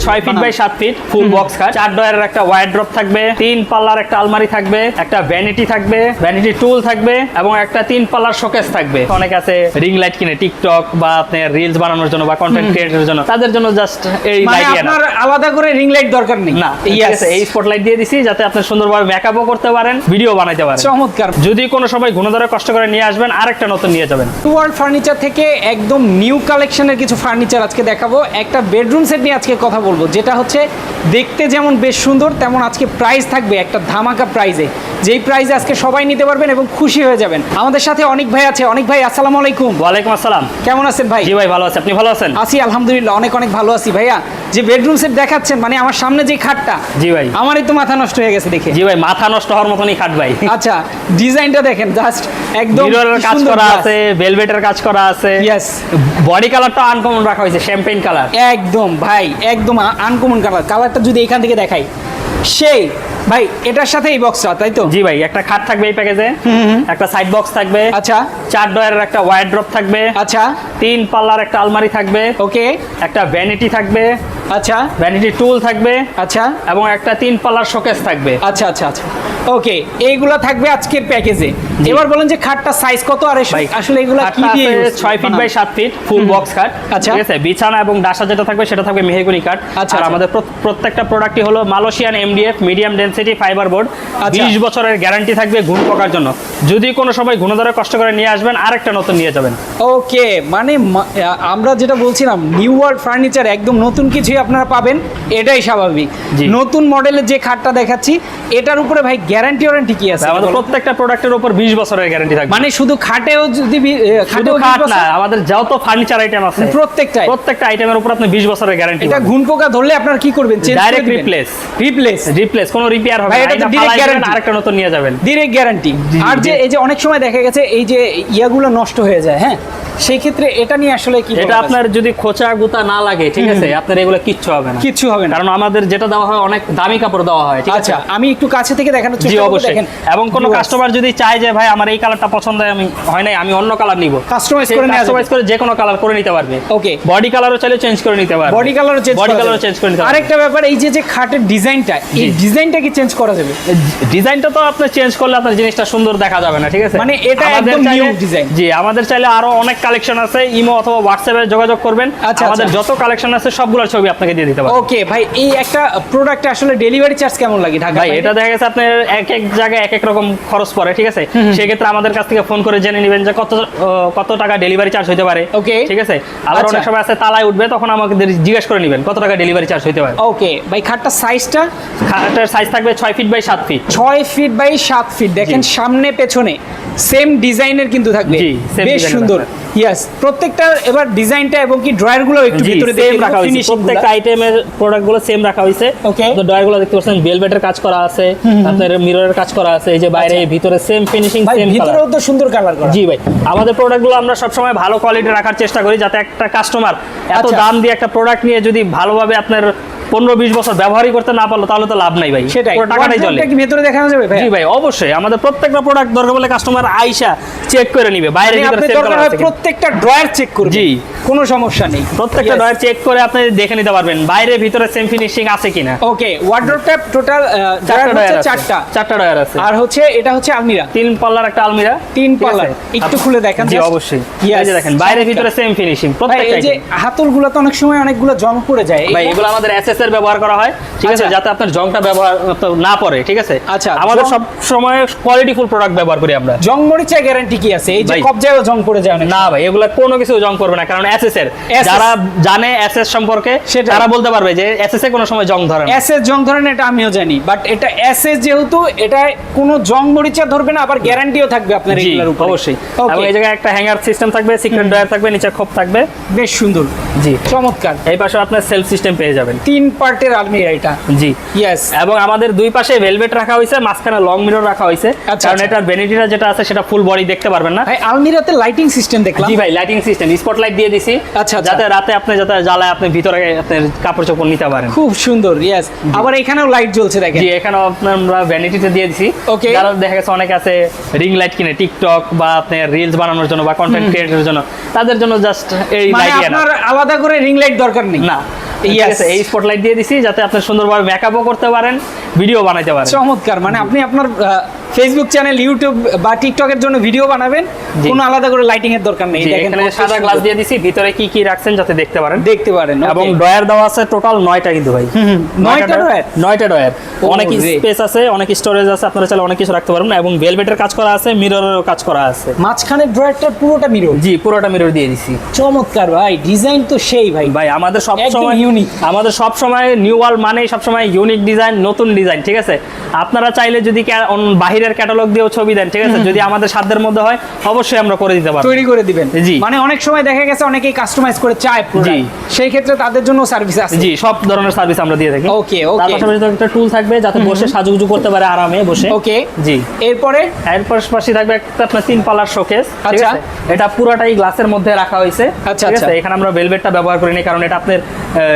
6 feet by 7 feet full box খাট, 4 ডয়ারের একটা wardrobe থাকবে, 3 পাল্লার একটা আলমারি থাকবে, একটা ভ্যানিটি থাকবে, ভ্যানিটি টুল থাকবে এবং একটা 3 পাল্লার শোকেস থাকবে। অনেক আছে রিং লাইট কিনে টিকটক বা আপনার রিলস বানানোর জন্য বা কন্টেন্ট ক্রিয়েটরের জন্য, তাদের জন্য জাস্ট এই লাইট। আপনার আলাদা করে রিং লাইট দরকার নেই না, এই স্পটলাইট দিয়ে দিছি যাতে আপনি সুন্দরভাবে মেকআপও করতে পারেন, ভিডিও বানাইতে পারেন। চমৎকার। যদি কোনো সময় গুণধরে কষ্ট করে নিয়ে আসবেন, আরেকটা নতুন নিয়ে যাবেন। ওয়ার্ল্ড ফার্নিচার থেকে একদম নিউ কালেকশনের কিছু ফার্নিচার আজকে দেখাবো। একটা বেডরুম সেট নিয়ে আজকে কথা বলবো, যেটা হচ্ছে দেখতে যেমন বেশ সুন্দর, তেমন আজকে প্রাইস থাকবে একটা ধামাকা প্রাইজে, যেই প্রাইজে আজকে সবাই নিতে পারবেন এবং খুশি হয়ে যাবেন। আমাদের সাথে অনেক ভাই আছে। অনেক ভাই, আসসালামু আলাইকুম। ওয়ালাইকুম আসসালাম। কেমন আছেন ভাই? জি ভাই, ভালো আছি। আপনি ভালো আছেন? আছি আলহামদুলিল্লাহ, অনেক অনেক ভালো আছি। ভাইয়া, যে বেডরুম সেট দেখাচ্ছেন, মানে আমার সামনে যে খাটটা, জি ভাই, আমারই তো মাথা নষ্ট হয়ে গেছে দেখে। জি ভাই, মাথা নষ্ট হওয়ার মতনই খাট ভাই। আচ্ছা, ডিজাইনটা দেখেন, জাস্ট একদম মিররের কাজ করা আছে, ভেলভেটের কাজ করা আছে। ইয়েস, বডি কালারটা আনকমন রাখা হয়েছে, শ্যাম্পেইন কালার। একদম ভাই, একদম আনকমন কালার। কালারটা যদি এখান থেকে দেখাই, সেই ভাই এটার সাথে এই বক্সটা, তাই তো? জি ভাই, একটা খাট থাকবে এই প্যাকেজে, একটা সাইড বক্স থাকবে, আচ্ছা, 4 ডয়ারের একটা ওয়ার্ড্রপ থাকবে, আচ্ছা, 3 পাল্লার একটা আলমারি থাকবে, ওকে, একটা ভ্যানিটি থাকবে, আচ্ছা, ভ্যানিটি টুল থাকবে, আচ্ছা, এবং একটা 3 পাল্লার শোকেস থাকবে। আচ্ছা, আচ্ছা, আচ্ছা, ওকে, এইগুলা থাকবে আজকের প্যাকেজে। এবার বলেন যে খাটটা সাইজ কত, আর আসলে এগুলা কি দিয়ে? 6 feet by 7 feet full box খাট। আচ্ছা, ঠিক আছে, বিছানা এবং ডাসা যেটা থাকবে সেটা থাকবে মেহগনি কাঠ। আচ্ছা, আর আমাদের প্রত্যেকটা প্রোডাক্টই হলো Malaysian MDF medium density fibre board. 20 বছরের গ্যারান্টি থাকবে ঘুণ পোকার জন্য। যদি কোনো সময় ঘুণধরে কষ্ট করে নিয়ে আসবেন, আরেকটা নতুন নিয়ে যাবেন। ওকে, মানে আমরা যেটা বলছিলাম, নিউ ওয়ার্ল্ড ফার্নিচার একদম নতুন কিছুই আপনারা পাবেন, এটাই স্বাভাবিক। নতুন মডেলের যে খাটটা দেখাচ্ছি, এটার উপরে ভাই গ্যারান্টি ওয়ারেন্টি কি আছে? আমাদের প্রত্যেকটা প্রোডাক্টের উপর 20 বছরের গ্যারান্টি থাকবে। মানে শুধু খাটেও যদি শুধু খাট না, আমাদের যত ফার্নিচার আইটেম আছে প্রত্যেকটা আইটেমের উপর আপনি 20 বছরের গ্যারান্টি। এটা ঘুণ পোকা ধরলে আপনারা কি করবেন? ডাইরেক্ট রিপ্লেস, কোনো রিপেয়ার হবে না। এটা তো ডাইরেক্ট গ্যারান্টি, আরেকটা নতুন নিয়ে যাবেন, ডাইরেক্ট গ্যারান্টি। আর যে এই যে অনেক সময় দেখা গেছে এই যে ইয়াগুলো নষ্ট হয়ে যায়, হ্যাঁ, সেই ক্ষেত্রে এটা নিয়ে আসলে কি? এটা আপনার যদি খোঁচা গুতা না লাগে, ঠিক আছে, আপনার এগুলো কিচ্ছু হবে না, কিচ্ছু হবে না। কারণ আমাদের যেটা দেওয়া হয় অনেক দামি কাপড় দেওয়া হয়। ঠিক আছে, আচ্ছা, আমি একটু কাছে থেকে দেখানোর চেষ্টা করব, দেখেন। এবং কোন কাস্টমার যদি চায় যে ভাই আমার এই কালারটা পছন্দ হয় নাই, আমি অন্য কালার নিব, কাস্টমাইজ করে যে কোনো কালার করে নিতে পারবে। ওকে, বডি কালারও চাইলে চেঞ্জ করে নিতে পারবে, বডি কালারও চেঞ্জ করে নিতে পারবে। আরেকটা ব্যাপার, এই যে খাটের ডিজাইনটা, এই ডিজাইনটা কি চেঞ্জ করা যাবে? ডিজাইনটা তো আপনি চেঞ্জ করলে আপনার জিনিসটা সুন্দর দেখা যাবে না। ঠিক আছে, মানে এটা একদম নিউ ডিজাইন। জি, আমাদের চাইলে আরো অনেক কালেকশন আছে, ইমো অথবা হোয়াটসঅ্যাপে যোগাযোগ করবেন। আমাদের যত কালেকশন আছে সবগুলোর ছবি আপনাকে দিয়ে দিতে পারবো। ওকে ভাই, এই একটা প্রোডাক্টে আসলে ডেলিভারি চার্জ কেমন লাগে ঢাকা? ভাই এটা দেখা গেছে আপনার এক এক জায়গায় এক এক রকম খরচ পড়ে। ঠিক আছে, সেই ক্ষেত্রে আমাদের কাছ থেকে ফোন করে জেনে নেবেন যে কত টাকা ডেলিভারি চার্জ হইতে পারে। ওকে, ঠিক আছে, আবার অনেক সময় আছে তালায় উঠবে, তখন আমাকে জিজ্ঞেস করে নেবেন কত টাকা ডেলিভারি চার্জ হইতে পারে। ওকে ভাই, খাটটার সাইজ থাকবে 6 feet by 7 feet. 6 feet by 7 feet. দেখেন সামনে পেছনে সেম ডিজাইনের কিন্তু থাকবে, বেশ সুন্দর। ইয়েস, প্রত্যেকটা এবার ডিজাইনটা এবং কি ড্রয়ারগুলো একটু ভিতরে সেম রাখা হয়েছে, প্রত্যেকটা আইটেমের প্রোডাক্টগুলো সেম রাখা হয়েছে। ওকে, তো ড্রয়ারগুলো দেখতে পাচ্ছেন ভেলভেটের কাজ করা আছে, আপনার মিররের কাজ করা আছে, এই যে বাইরে ভিতরে সেম ফিনিশিং, সেম ভিতরেও তো সুন্দর কালার করা। জি ভাই, আমাদের প্রোডাক্টগুলো আমরা সব সময় ভালো কোয়ালিটি রাখার চেষ্টা করি, যাতে একটা কাস্টমার এত দাম দিয়ে একটা প্রোডাক্ট নিয়ে যদি ভালোভাবে আপনার 15-20 বছর ব্যবহারই করতে না পারলো, তাহলে তো লাভ নাই ভাই। সেটাই, টাকাটাই চলে। কি ভিতরে দেখানো যাবে ভাই? জি ভাই, অবশ্যই। আমাদের প্রত্যেকটা প্রোডাক্ট দরকার বলে কাস্টমার আইসা চেক করে নিবে, বাইরে ভিতরে সেম কালার আছে। প্রত্যেকটা ড্রয়ার চেক করবে, জি, কোনো সমস্যা নেই। প্রত্যেকটা ড্রয়ার চেক করে আপনি দেখে নিতে পারবেন বাইরে ভিতরে সেম ফিনিশিং আছে কিনা। ওকে, ওয়ার্ডরোবটা টোটাল 4টা ড্রয়ার আছে, আর হচ্ছে এটা হচ্ছে আলমিরা, 3 পাল্লার একটা আলমিরা, 3 পাল্লার। একটু খুলে দেখেন। জি অবশ্যই, এই যে দেখেন বাইরে ভিতরে সেম ফিনিশিং প্রত্যেকটা। এই যে হাতলগুলো তো অনেক সময় অনেকগুলো জং পড়ে যায় ভাই, এগুলো আমাদের এসএস এর ব্যবহার করা হয়, ঠিক আছে, যাতে আপনার জংটা ব্যবহার না পড়ে। ঠিক আছে, আচ্ছা, আমাদের সব সময় কোয়ালিটিফুল প্রোডাক্ট ব্যবহার করি আমরা। জং মরিচা গ্যারান্টি কি আছে? এই যে কবজায়ও জং পড়ে যায় না? ভাই, এগুলা কোনো কিছু জং করবে না, কারণ এসএস এর যারা জানে এসএস সম্পর্কে তারা বলতে পারবে যে এসএস এ কোনো সময় জং ধরে না। এসএস জং ধরে না, এটা আমিও জানি, বাট এটা এসএস যেহেতু এটা কোনো জং মরিচা ধরবে না, আবার গ্যারান্টিও থাকবে আপনার এগুলোর উপর। অবশ্যই। এবং এই জায়গায় একটা হ্যাঙ্গার সিস্টেম থাকবে, সিক্রেট ড্রয়ার থাকবে, নিচে খোপ থাকবে, বেশ সুন্দর। জি, চমৎকার। এই পাশে আপনার সেলফ সিস্টেম পেয়ে যাবেন, 3 পার্টের আলমিরা এটা। জি, ইয়েস। এবং আমাদের দুই পাশে ভেলভেট রাখা হয়েছে, মাঝখানে লং মিরর রাখা হয়েছে, কারণ এটার ভ্যানিটিটা যেটা আছে সেটা ফুল বডি দেখতে পারবেন না। ভাই, আলমিরাতে লাইটিং সিস্টেম দেখলাম। জি ভাই, লাইটিং সিস্টেম স্পটলাইট দিয়ে দিছি, যাতে রাতে আপনি যাতে জ্বালায় আপনি ভিতরে আপনার কাপড় চোপড় নিতে পারেন। খুব সুন্দর। ইয়েস, আবার এখানেও লাইট জ্বলছে দেখেন। জি, এখানেও আমরা ভ্যানিটিতে দিয়ে দিছি। ওকে, যারা দেখা গেছে অনেক আছে রিং লাইট কিনে টিকটক বা আপনার রিলস বানানোর জন্য বা কন্টেন্ট ক্রিয়েটরের জন্য, তাদের জন্য জাস্ট এই লাইট। আপনার আলাদা করে রিং লাইট দরকার নেই। না, ঠিক আছে, এই স্পটলাইট দিয়ে দিছি যাতে আপনি সুন্দরভাবে মেকআপও করতে পারেন, ভিডিও বানাইতে পারেন। চমৎকার, মানে আপনি আপনার ফেসবুক চ্যানেল, ইউটিউব বা টিকটকের জন্য ভিডিও বানাবেন, কোনো আলাদা করে লাইটিং এর দরকার নেই। দেখেন এখানে সাদা গ্লাস দিয়ে দিছি, ভিতরে কি কি রাখছেন যাতে দেখতে পারেন। এবং ড্রয়ার দেওয়া আছে টোটাল 9টা কিন্তু ভাই, 9টা ড্রয়ার, অনেক স্পেস আছে, অনেক স্টোরেজ আছে, আপনারা চাইলে অনেক কিছু রাখতে পারবেন। এবং ভেলভেটের কাজ করা আছে, মিররেরও কাজ করা আছে। মাঝখানের ড্রয়ারটা পুরোটা মিরর? জি, পুরোটা মিরর দিয়ে দিছি। চমৎকার ভাই, ডিজাইন তো সেই ভাই। ভাই আমাদের সব একদম সময় ইউনিক, আমাদের সব সময় নিউ ওয়ার্ল্ড মানেই সব সময় ইউনিক ডিজাইন, নতুন ডিজাইন, ঠিক আছে। আপনারা চাইলে যদি বাহিরের ক্যাটালগ দিয়েও ছবি দেন, ঠিক আছে, যদি আমাদের সাধ্যের মধ্যে হয় অবশ্যই আমরা করে দিতে পারবো, তৈরি করে দিবেন। জি, মানে অনেক সময় দেখা গেছে অনেকেই কাস্টমাইজ করে চায়, জি, সেই ক্ষেত্রে তাদের জন্য সার্ভিস আছে। জি, সব ধরনের সার্ভিস আমরা দিয়ে থাকি। ওকে তার ওকে, পাশাপাশি একটা টুল থাকবে যাতে বসে সাজুগুজু করতে পারে আরামে বসে। ওকে জি, এরপরে এর পাশাপাশি থাকবে একটা আপনার 3 পাল্লার শোকেস, ঠিক আচ্ছা। আছে। এটা পুরোটাই গ্লাসের মধ্যে রাখা হয়েছে, আচ্ছা ঠিক আচ্ছা। আছে। এখানে আমরা ভেলভেটটা ব্যবহার করিনি কারণ এটা আপনার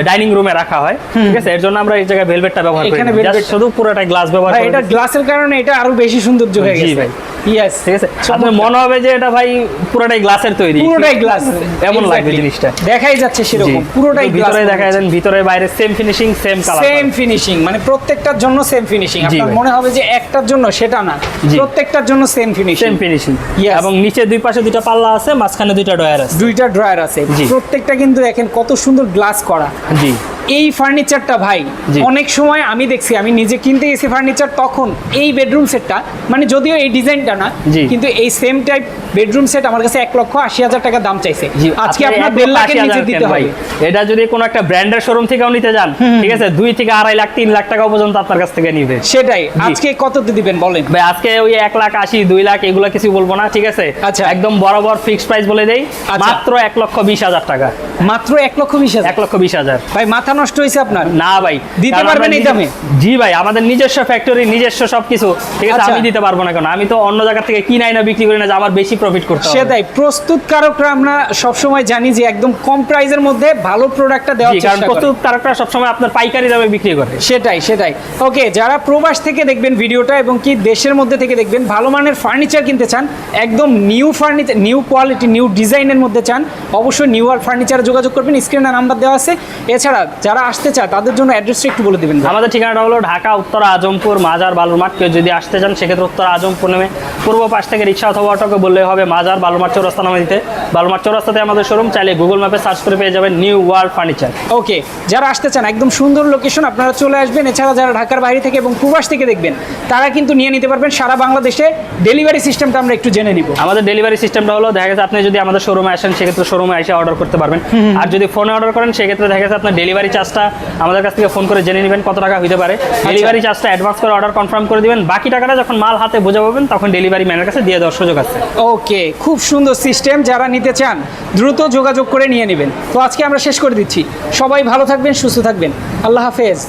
ডাইনিং রুমে রাখা হয়, ঠিক আছে। এর জন্য আমরা এই জায়গায় ভেলভেটটা ব্যবহার করি, এখানে জাস্ট শুধু পুরোটাই গ্লাস ব্যবহার ভাই, করি। এটা গ্লাসের কারণে এটা আরো বেশি সৌন্দর্য হয়ে জি গেছে ভাই, ইয়েস, ঠিক আছে। আপনার মনে হবে যে এটা ভাই পুরোটাই গ্লাসের তৈরি, পুরোটাই গ্লাস, এমন লাগবে জিনিসটা, দেখাই যাচ্ছে সেরকম, পুরোটাই গ্লাস। ভিতরে দেখা যায়, ভিতরে বাইরে same finishing, same colour, same finishing, মানে প্রত্যেকটার জন্য সেম ফিনিশিং। আপনার মনে হবে যে একটার জন্য, সেটা না, প্রত্যেকটার জন্য same finishing, same finishing. Yes. এবং নিচে দুই পাশে দুইটা পাল্লা আছে, মাঝখানে দুইটা ড্রয়ার আছে, দুইটা ড্রয়ার আছে, জি। প্রত্যেকটা কিন্তু দেখেন কত সুন্দর গ্লাস করা। জি, এই ফার্নিচারটা ভাই জি। অনেক সময় আমি দেখছি, আমি নিজে কিনতে গেছি ফার্নিচার, তখন এই বেডরুম সেটটা, মানে যদিও এই ডিজাইনটা না, জি। কিন্তু এই সেম টাইপ বেডরুম সেট আমার কাছে 1,80,000 টাকা দাম চাইছে। জি, আজকে আপনি আপনার 1.5 লাখের নিচে দিতে ভাই। হবে। এটা যদি কোনো একটা ব্র্যান্ডের শোরুম থেকেও নিতে যান, ঠিক আছে, 2 থেকে 2.5 লাখ 3 লাখ টাকা পর্যন্ত আপনার কাছ থেকে নিবে। সেটাই, আজকে কততে দিবেন বলেন ভাই? আজকে ওই 1,80,000 2 লাখ এগুলো কিছু বলবো না, ঠিক আছে। আচ্ছা। একদম বরাবর ফিক্সড প্রাইস বলে দেই, আচ্ছা। মাত্র 1,20,000 টাকা, মাত্র 1,20,000? 1,20,000। ভাই মাথা নষ্ট হয়েছে আপনার? না ভাই, দিতে কারণ পারবেন আমরা এই দামে? জি ভাই, আমাদের নিজস্ব ফ্যাক্টরি, নিজস্ব সবকিছু, ঠিক আছে। আচ্ছা। আমি দিতে পারবো না, কেন? আমি তো অন্য জায়গা থেকে কিনাই না, বিক্রি করি না যে আমার বেশি প্রফিট করতে হবে। সেটাই, প্রস্তুতকারকরা আমরা সবসময় জানি যে একদম কম প্রাইসের মধ্যে ভালো প্রোডাক্টটা দেওয়ার জি, কারণ চেষ্টা করে। প্রস্তুতকারকরা সবসময় আপনার পাইকারি দামে বিক্রি করে। সেটাই সেটাই। ওকে, যারা প্রবাস থেকে দেখবেন ভিডিওটা এবং কি দেশের মধ্যে থেকে দেখবেন, ভালো মানের ফার্নিচার কিনতে চান, একদম new furniture, new quality, new ডিজাইনের মধ্যে চান, অবশ্যই নিউ ওয়ার্ল্ড ফার্নিচারে যোগাযোগ করবেন, স্ক্রিনে নাম্বার দেওয়া আছে। এছাড়া যারা আসতে চায় তাদের জন্য অ্যাড্রেসটা একটু বলে দিবেন। আমাদের ঠিকানাটা হলো ঢাকা উত্তর আজমপুর, মাজার, বালুরমাঠ। কেউ যদি আসতে চান সেক্ষেত্রে উত্তর আজমপুর নেমে পূর্ব পাশ থেকে রিক্সা অথবা অটোকে বললেই হবে মাজার বালুরমাঠ চৌরাস্তা নামে দিতে। বালুরমাঠ চৌরাস্তাতে আমাদের শোরুম, চাইলে গুগল ম্যাপে সার্চ করে পেয়ে যাবেন নিউ ওয়ার্ল্ড ফার্নিচার। ওকে, যারা আসতে চান একদম সুন্দর লোকেশন, আপনারা চলে আসবেন। এছাড়া যারা ঢাকার বাইরে থেকে এবং প্রবাস থেকে দেখবেন, তারা কিন্তু নিয়ে নিতে পারবেন সারা বাংলাদেশে। ডেলিভারি সিস্টেমটা আমরা একটু জেনে নিব। আমাদের ডেলিভারি সিস্টেমটা হলো, দেখা গেছে আপনি যদি আমাদের শোরুমে আসেন সেক্ষেত্রে শোরুমে এসে অর্ডার করতে পারবেন। আর যদি ফোনে অর্ডার করেন সেক্ষেত্রে দেখা গেছে আপনার ডেলিভারি চার্জটা আমাদের কাছ থেকে ফোন করে জেনে নেবেন কত টাকা হতে পারে। ডেলিভারি চার্জটা অ্যাডভান্স করে অর্ডার কনফার্ম করে দিবেন, বাকি টাকাটা যখন মাল হাতে বোঝা পাবেন তখন ডেলিভারি ম্যানের কাছে দিয়ে দেওয়ার সুযোগ আছে। ওকে, খুব সুন্দর সিস্টেম। যারা নিতে চান দ্রুত যোগাযোগ করে নিয়ে নেবেন। তো আজকে আমরা শেষ করে দিচ্ছি। সবাই ভালো থাকবেন, সুস্থ থাকবেন। আল্লাহ হাফেজ।